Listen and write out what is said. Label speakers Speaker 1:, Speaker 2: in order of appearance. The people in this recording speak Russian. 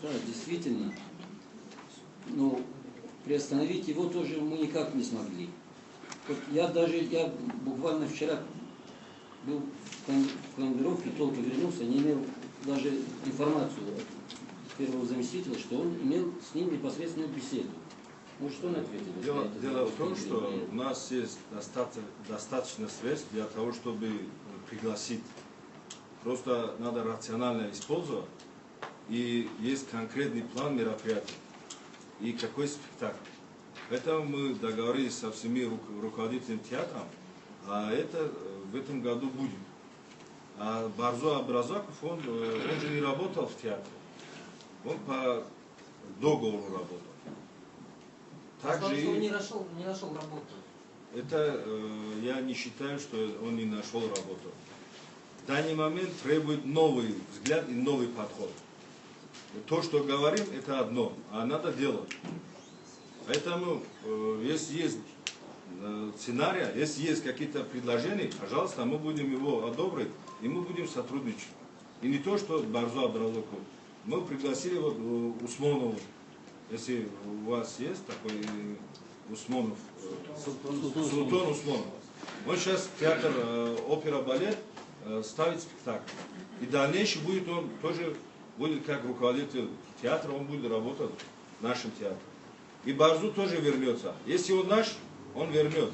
Speaker 1: Да, действительно. Но приостановить его тоже мы никак не смогли. Вот я буквально вчера был в командировке, только вернулся, не имел даже информацию от первого заместителя, что он имел с ним непосредственную беседу. Может, он ответил?
Speaker 2: Дело в том, что у нас есть достаточно средств для того, чтобы пригласить. Просто надо рационально использовать. И есть конкретный план мероприятий. И какой спектакль. Поэтому мы договорились со всеми руководителями театра, а это в этом году будет. А Барзо Абразаков, он же не работал в театре. Он по договору работал.
Speaker 3: Также он не нашел работу.
Speaker 2: Это я не считаю, что он не нашел работу. В данный момент требует новый взгляд и новый подход. То, что говорим, это одно, а надо делать. Поэтому, если есть сценарий, если есть какие-то предложения, пожалуйста, мы будем его одобрить, и мы будем сотрудничать. И не то, что Барзо Абразаков. Мы пригласили вот Усмонову. Если у вас есть такой Усмонов, Султан Усмонов. Он сейчас театр опера-балет ставит спектакль. И в дальнейшем будет он тоже будет как руководитель театра, он будет работать в нашем театре. И Барзу тоже вернется. Если он наш, он вернет.